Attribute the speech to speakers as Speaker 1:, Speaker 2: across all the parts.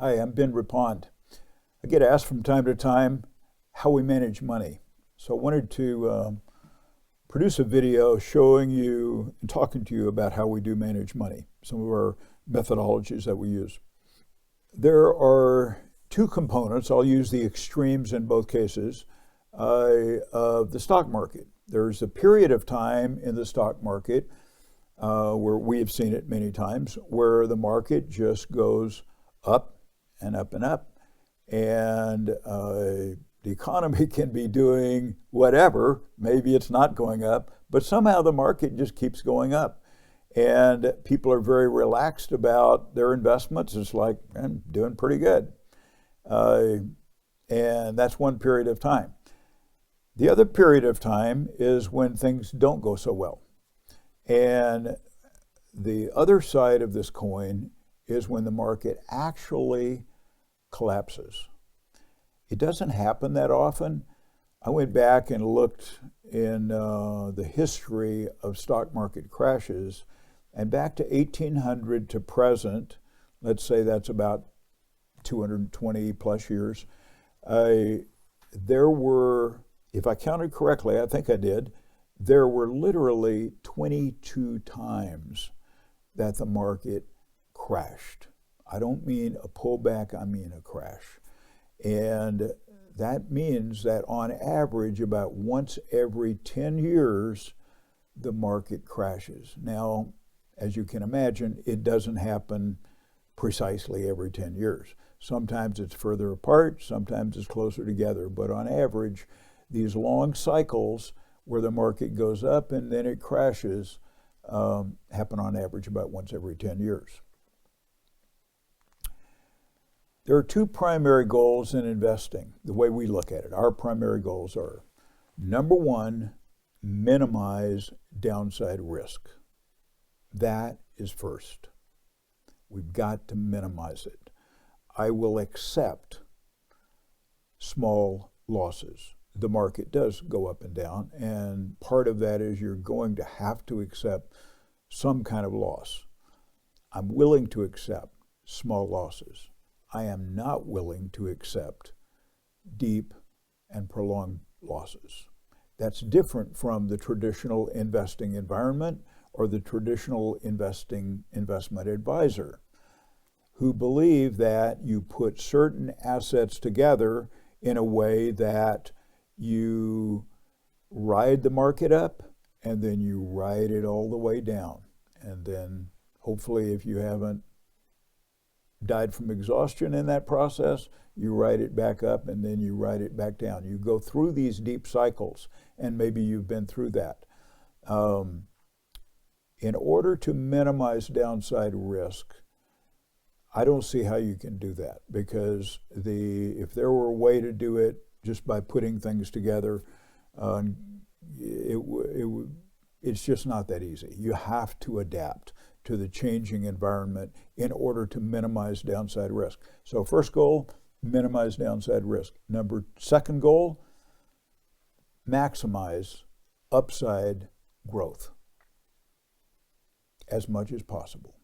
Speaker 1: Hi, I'm Ben Reppond. I get asked from time to time how we manage money. So I wanted to produce a video showing you and talking to you about how we do manage money, some of our methodologies that we use. There are two components, I'll use the extremes in both cases, of the stock market. There's a period of time in the stock market where we have seen it many times, where the market just goes up and up and up, and the economy can be doing whatever, maybe it's not going up, but somehow the market just keeps going up. And people are very relaxed about their investments. It's like, I'm doing pretty good. And that's one period of time. The other period of time is when things don't go so well. And the other side of this coin is when the market actually collapses. It doesn't happen that often. I went back and looked in the history of stock market crashes, and back to 1800 to present, let's say that's about 220 plus years, there were, if I counted correctly, I think I did, there were literally 22 times that the market crashed. I don't mean a pullback, I mean a crash. And that means that on average, about once every 10 years, the market crashes. Now, as you can imagine, it doesn't happen precisely every 10 years. Sometimes it's further apart, sometimes it's closer together, but on average, these long cycles where the market goes up and then it crashes happen on average about once every 10 years. There are two primary goals in investing, the way we look at it. Our primary goals are, number one, minimize downside risk. That is first. We've got to minimize it. I will accept small losses. The market does go up and down, and part of that is you're going to have to accept some kind of loss. I'm willing to accept small losses. I am not willing to accept deep and prolonged losses. That's different from the traditional investing environment or the traditional investment advisor, who believe that you put certain assets together in a way that you ride the market up and then you ride it all the way down. And then hopefully, if you haven't died from exhaustion in that process, you ride it back up and then you ride it back down. You go through these deep cycles, and maybe you've been through that. In order to minimize downside risk, I don't see how you can do that, because if there were a way to do it just by putting things together, it's just not that easy. You have to adapt to the changing environment in order to minimize downside risk. So first goal, minimize downside risk. Second goal, maximize upside growth as much as possible.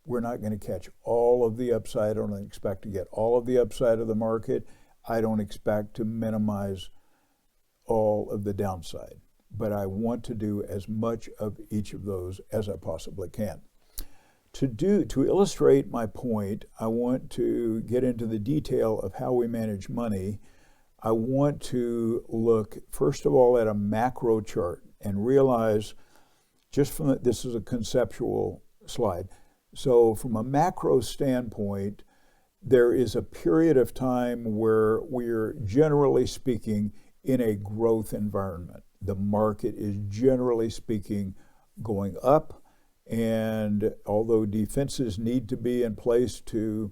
Speaker 1: We're not going to catch all of the upside. I don't expect to get all of the upside of the market. I don't expect to minimize all of the downside, but I want to do as much of each of those as I possibly can. To illustrate my point, I want to get into the detail of how we manage money. I want to look, first of all, at a macro chart and realize, this is a conceptual slide. So from a macro standpoint, there is a period of time where we're, generally speaking, in a growth environment. The market is, generally speaking, going up. And although defenses need to be in place to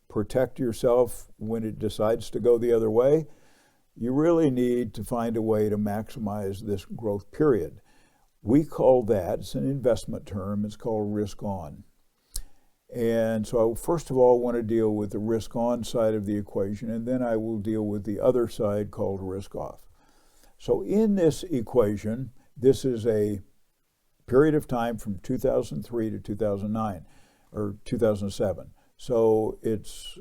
Speaker 1: protect yourself when it decides to go the other way, you really need to find a way to maximize this growth period. We call that, it's an investment term, it's called risk on. And so I first of all want to deal with the risk on side of the equation, and then I will deal with the other side called risk off. So in this equation, this is a period of time from 2003 to 2009 or 2007. So it's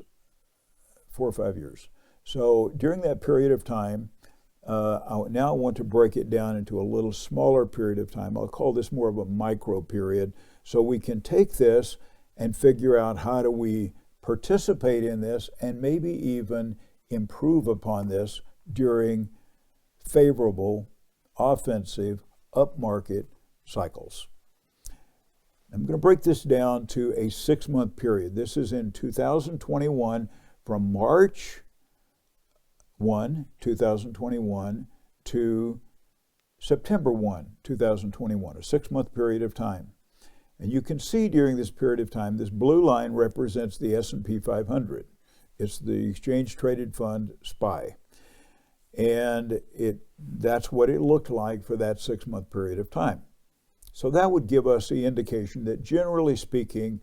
Speaker 1: 4 or 5 years. So during that period of time, I now want to break it down into a little smaller period of time. I'll call this more of a micro period, so we can take this and figure out how do we participate in this and maybe even improve upon this during favorable, offensive, upmarket cycles. I'm going to break this down to a 6-month period. This is in 2021 from March 1, 2021 to September 1, 2021, a 6-month period of time. And you can see during this period of time, this blue line represents the S&P 500. It's the Exchange Traded Fund SPY. And that's what it looked like for that 6-month period of time. So that would give us the indication that, generally speaking,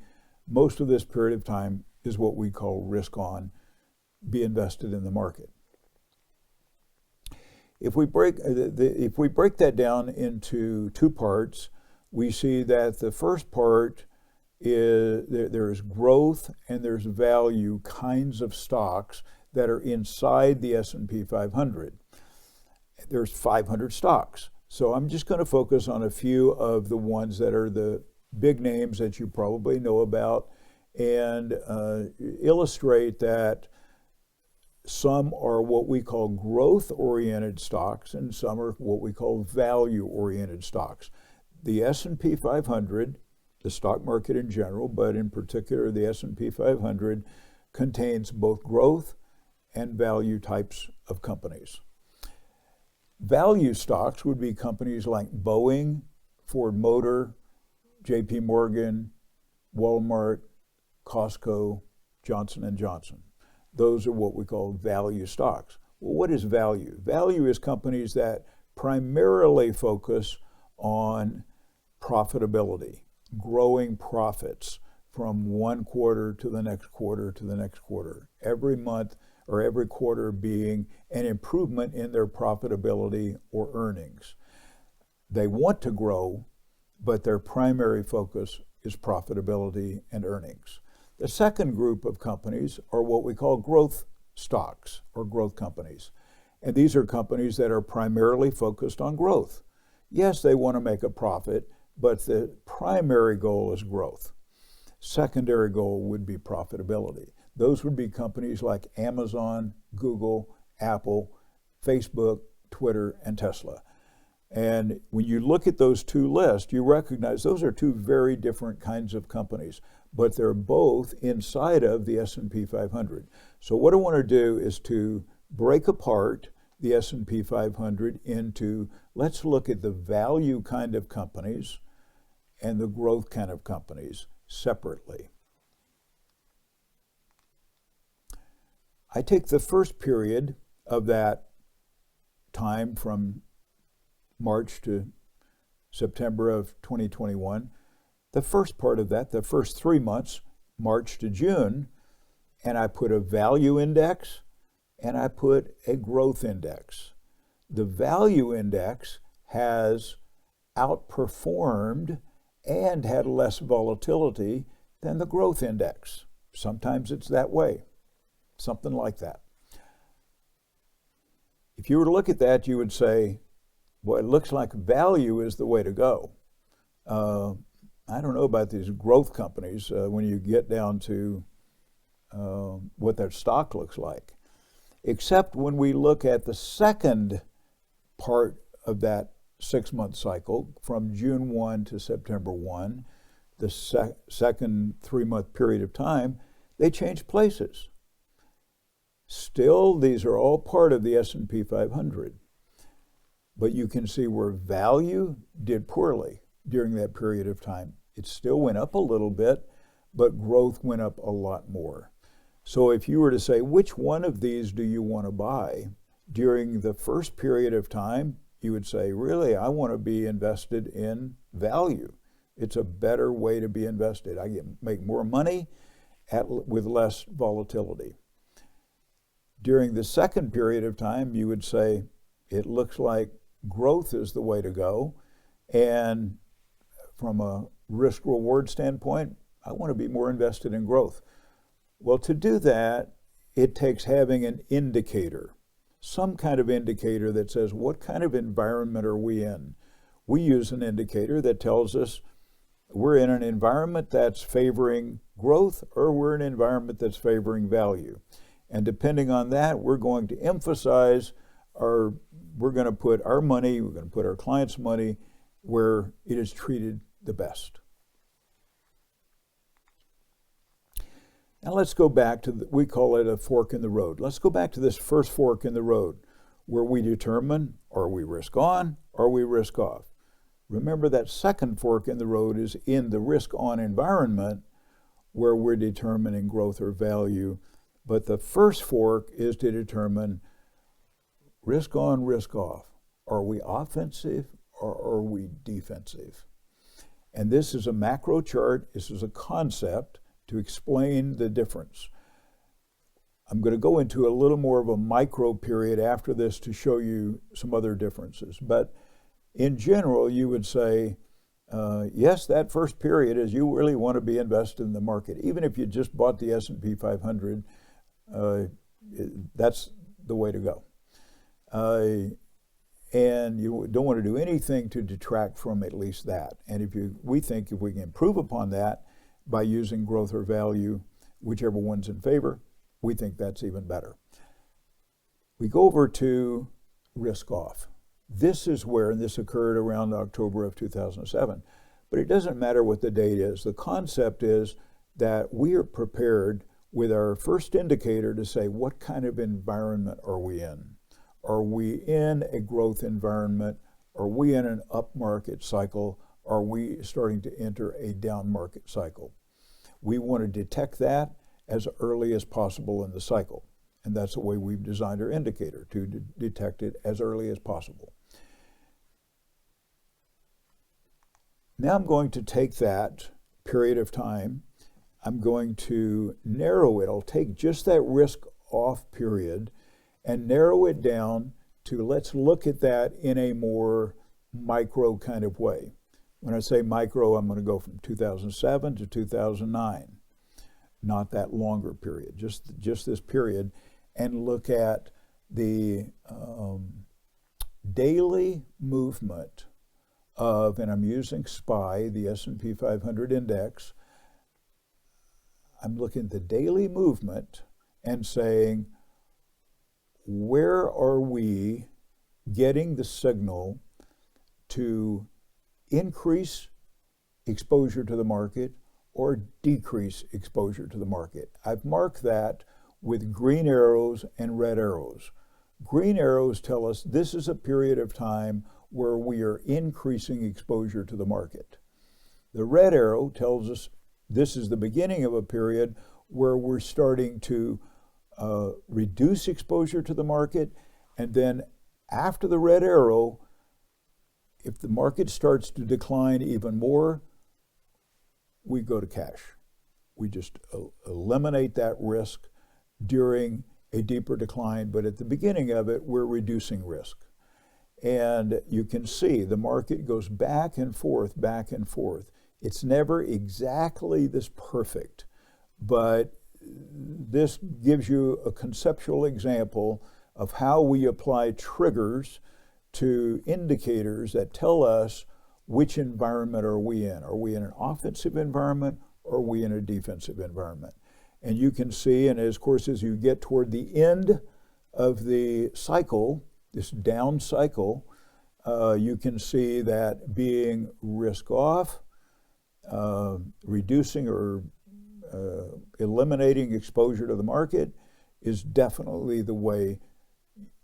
Speaker 1: most of this period of time is what we call risk on, be invested in the market. If we break that down into 2 parts, we see that the first part is there's growth and there's value kinds of stocks that are inside the S&P 500. There's 500 stocks. So I'm just going to focus on a few of the ones that are the big names that you probably know about and illustrate that some are what we call growth-oriented stocks and some are what we call value-oriented stocks. The S&P 500, the stock market in general, but in particular the S&P 500, contains both growth and value types of companies. Value stocks would be companies like Boeing, Ford Motor, JP Morgan, Walmart, Costco, Johnson & Johnson. Those are what we call value stocks. Well, what is value? Value is companies that primarily focus on profitability, growing profits from one quarter to the next quarter to the next quarter. Every month or every quarter being an improvement in their profitability or earnings. They want to grow, but their primary focus is profitability and earnings. The second group of companies are what we call growth stocks or growth companies. And these are companies that are primarily focused on growth. Yes, they want to make a profit, but the primary goal is growth. Secondary goal would be profitability. Those would be companies like Amazon, Google, Apple, Facebook, Twitter, and Tesla. And when you look at those 2 lists, you recognize those are 2 very different kinds of companies, but they're both inside of the S&P 500. So what I want to do is to break apart the S&P 500 into, let's look at the value kind of companies and the growth kind of companies separately. I take the first period of that time from March to September of 2021, the first part of that, the first 3 months, March to June, and I put a value index and I put a growth index. The value index has outperformed and had less volatility than the growth index. Sometimes it's that way, something like that. If you were to look at that, you would say, well, it looks like value is the way to go. I don't know about these growth companies when you get down to what their stock looks like, except when we look at the second part of that 6-month cycle from June 1 to September 1, the second 3-month period of time, they change places. Still, these are all part of the S&P 500. But you can see where value did poorly during that period of time. It still went up a little bit, but growth went up a lot more. So if you were to say, which one of these do you want to buy? During the first period of time, you would say, really, I want to be invested in value. It's a better way to be invested. I make more money with less volatility. During the second period of time, you would say, it looks like growth is the way to go. And from a risk-reward standpoint, I want to be more invested in growth. Well, to do that, it takes having an indicator, some kind of indicator that says, what kind of environment are we in? We use an indicator that tells us we're in an environment that's favoring growth or we're in an environment that's favoring value. And depending on that, we're going to emphasize we're going to put our money, we're going to put our clients' money where it is treated the best. Now let's go back to, we call it a fork in the road. Let's go back to this first fork in the road where we determine, are we risk on, or are we risk off? Remember that second fork in the road is in the risk on environment where we're determining growth or value. But the first fork is to determine risk on, risk off. Are we offensive or are we defensive? And this is a macro chart. This is a concept to explain the difference. I'm going to go into a little more of a micro period after this to show you some other differences. But in general, you would say, yes, that first period is you really want to be invested in the market. Even if you just bought the S&P 500, that's the way to go. And you don't want to do anything to detract from at least that. And we think if we can improve upon that by using growth or value, whichever one's in favor, we think that's even better. We go over to risk off. This is where, and this occurred around October of 2007, but it doesn't matter what the date is. The concept is that we are prepared with our first indicator to say, what kind of environment are we in? Are we in a growth environment? Are we in an up market cycle? Are we starting to enter a down market cycle? We want to detect that as early as possible in the cycle. And that's the way we've designed our indicator, to detect it as early as possible. Now I'm going to take that period of time, I'm going to narrow it. I'll take just that risk off period and narrow it down to, let's look at that in a more micro kind of way. When I say micro, I'm going to go from 2007 to 2009, not that longer period, just this period, and look at the daily movement of, and I'm using SPY, the S&P 500 index. I'm looking at the daily movement and saying, where are we getting the signal to increase exposure to the market or decrease exposure to the market? I've marked that with green arrows and red arrows. Green arrows tell us this is a period of time where we are increasing exposure to the market. The red arrow tells us this is the beginning of a period where we're starting to reduce exposure to the market, and then after the red arrow, if the market starts to decline even more, we go to cash. We just eliminate that risk during a deeper decline, but at the beginning of it, we're reducing risk. And you can see the market goes back and forth, back and forth. It's never exactly this perfect, but this gives you a conceptual example of how we apply triggers to indicators that tell us which environment are we in. Are we in an offensive environment or are we in a defensive environment? And you can see, and of course, as you get toward the end of the cycle, this down cycle, you can see that being risk off, reducing or eliminating exposure to the market is definitely the way.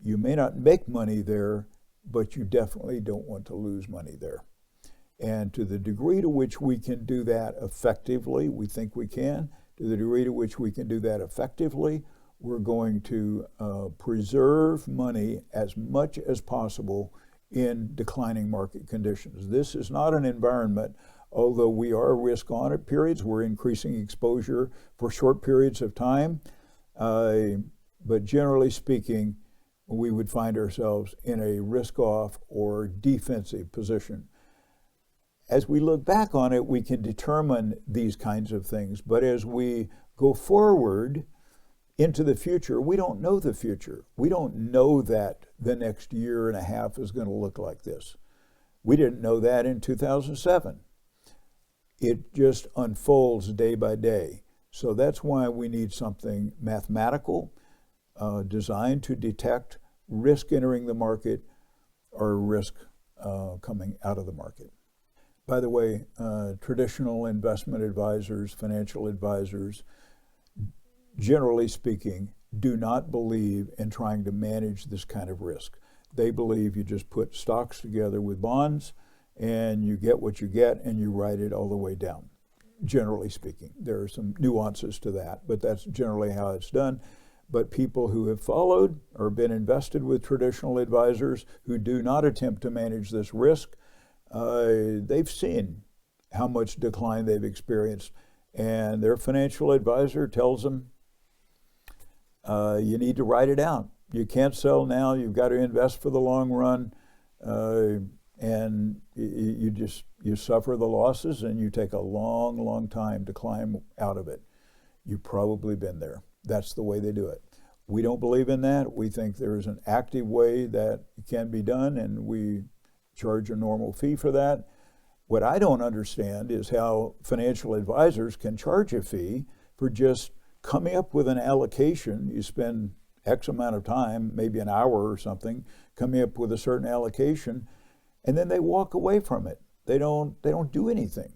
Speaker 1: You may not make money there, but you definitely don't want to lose money there. And to the degree to which we can do that effectively, we think we can, to the degree to which we can do that effectively, we're going to preserve money as much as possible in declining market conditions. This is not an environment, although we are risk on at periods, we're increasing exposure for short periods of time, but generally speaking, we would find ourselves in a risk off or defensive position. As we look back on it, we can determine these kinds of things, but as we go forward, into the future, we don't know the future. We don't know that the next year and a half is going to look like this. We didn't know that in 2007. It just unfolds day by day. So that's why we need something mathematical, designed to detect risk entering the market or risk coming out of the market. By the way, traditional investment advisors, financial advisors, generally speaking, do not believe in trying to manage this kind of risk. They believe you just put stocks together with bonds and you get what you get and you ride it all the way down. Generally speaking, there are some nuances to that, but that's generally how it's done. But people who have followed or been invested with traditional advisors who do not attempt to manage this risk, they've seen how much decline they've experienced, and their financial advisor tells them, you need to ride it out. You can't sell now. You've got to invest for the long run, and you suffer the losses, and you take a long, long time to climb out of it. You've probably been there. That's the way they do it. We don't believe in that. We think there is an active way that it can be done, and we charge a normal fee for that. What I don't understand is how financial advisors can charge a fee for just coming up with an allocation. You spend X amount of time, maybe an hour or something, coming up with a certain allocation, and then they walk away from it. They don't do anything.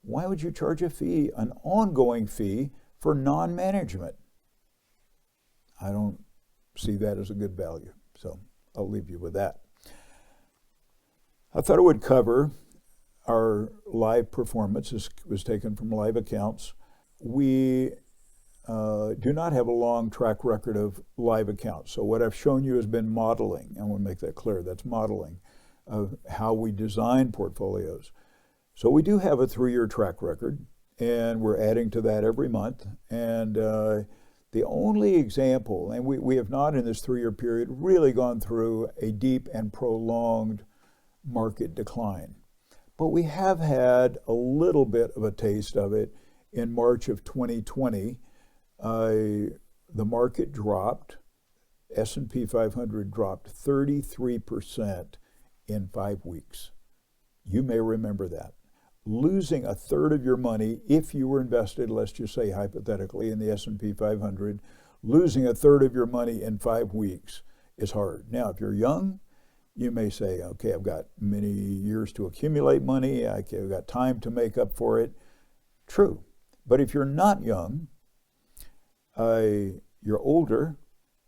Speaker 1: Why would you charge a fee, an ongoing fee, for non-management? I don't see that as a good value, so I'll leave you with that. I thought I would cover our live performance. This was taken from live accounts. We do not have a long track record of live accounts. So what I've shown you has been modeling. I want to make that clear. That's modeling of how we design portfolios. So we do have a 3-year track record, and we're adding to that every month. And the only example, and we have not in this 3-year period really gone through a deep and prolonged market decline. But we have had a little bit of a taste of it in March of 2020. The market dropped, S&P 500 dropped 33% in 5 weeks. You may remember that. Losing a third of your money if you were invested, let's just say hypothetically, in the S&P 500, losing a third of your money in 5 weeks is hard. Now, if you're young, you may say, okay, I've got many years to accumulate money. I've got time to make up for it. True. But if you're not young, you're older,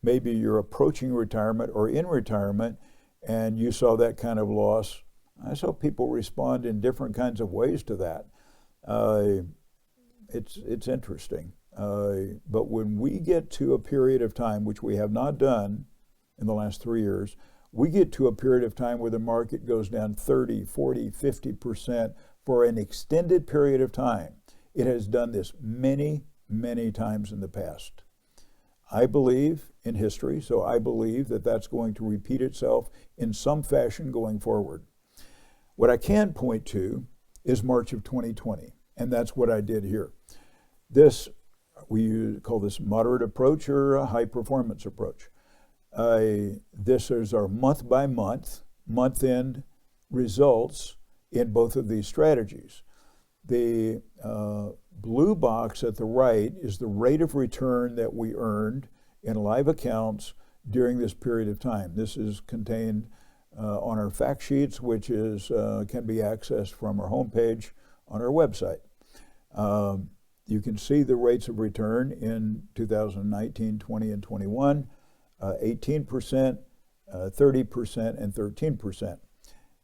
Speaker 1: maybe you're approaching retirement or in retirement, and you saw that kind of loss, I saw people respond in different kinds of ways to that. It's interesting. But when we get to a period of time, which we have not done in the last 3 years, we get to a period of time where the market goes down 30, 40, 50% for an extended period of time. It has done this many, many times in the past. I believe in history, so I believe that that's going to repeat itself in some fashion going forward. What I can point to is March of 2020, and that's what I did here. This, we call this moderate approach or a high performance approach. This is our month by month, month-end results in both of these strategies. The blue box at the right is the rate of return that we earned in live accounts during this period of time. This is contained on our fact sheets, which is can be accessed from our homepage on our website. You can see the rates of return in 2019, 20, and 21, 18%, 30%, and 13%.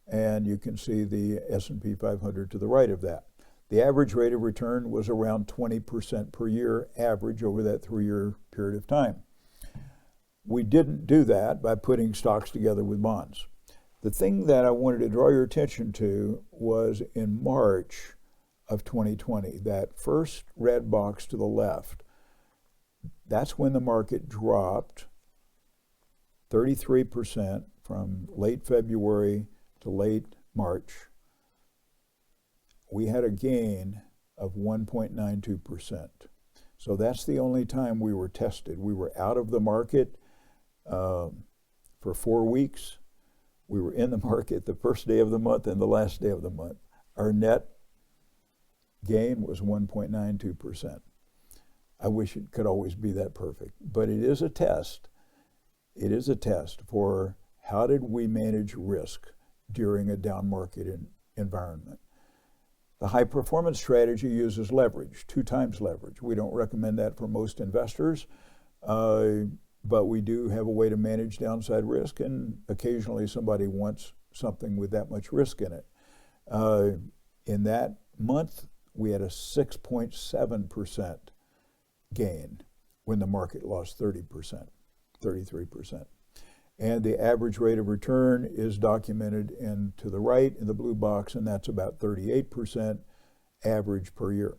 Speaker 1: And you can see the S&P 500 to the right of that. The average rate of return was around 20% per year average over that 3-year period of time. We didn't do that by putting stocks together with bonds. The thing that I wanted to draw your attention to was in March of 2020, that first red box to the left. That's when the market dropped 33% from late February to late March. We had a gain of 1.92%. So that's the only time we were tested. We were out of the market for 4 weeks. We were in the market the first day of the month and the last day of the month. Our net gain was 1.92%. I wish it could always be that perfect, but it is a test. It is a test for how did we manage risk during a down market environment. The high performance strategy uses leverage, 2 times leverage. We don't recommend that for most investors, but we do have a way to manage downside risk, and occasionally somebody wants something with that much risk in it. In that month, we had a 6.7% gain when the market lost 30%, 33%. And the average rate of return is documented to the right in the blue box, and that's about 38% average per year.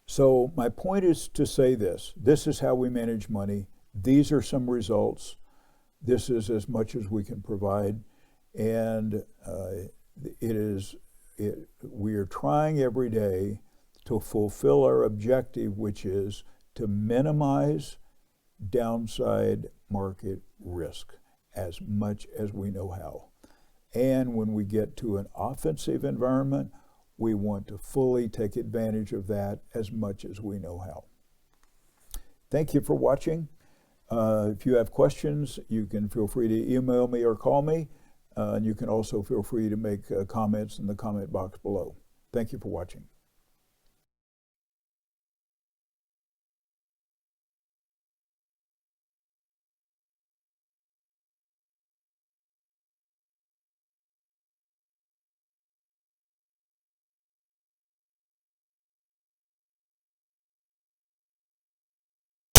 Speaker 1: So my point is to say this. This is how we manage money. These are some results. This is as much as we can provide. And we are trying every day to fulfill our objective, which is to minimize downside market risk as much as we know how. And when we get to an offensive environment, we want to fully take advantage of that as much as we know how. Thank you for watching. If you have questions, you can feel free to email me or call me. And you can also feel free to make comments in the comment box below. Thank you for watching.